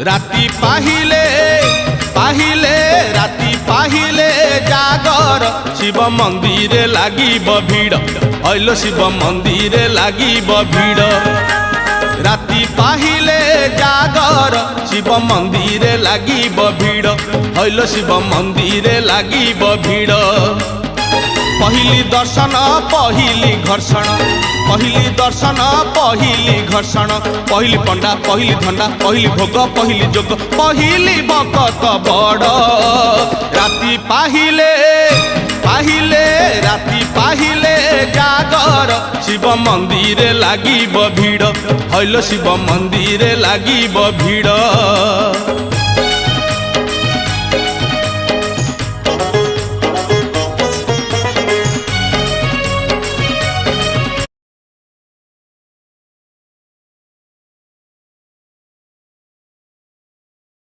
राति पाहिले पाहिले राति पाहिले जागर शिव मंदिर लागिब भीड़ हईल शिव मंदिर लागिब भीड़ राति पाहिले जागर शिव मंदिर लागिब भीड़ हईल शिव मंदिर लागिब भीड़ पहली दर्शन पहली घर्षण पहली दर्शन पहली घर्षण पहली पंडा पहली धंडा पहली भोग पहली जोग पहली भक्त बड़ राति पाहिले पाहिले राति पाहिले जागर शिव मंदिर लागिब भीड़ हईल शिव मंदिर लागिब भीड़।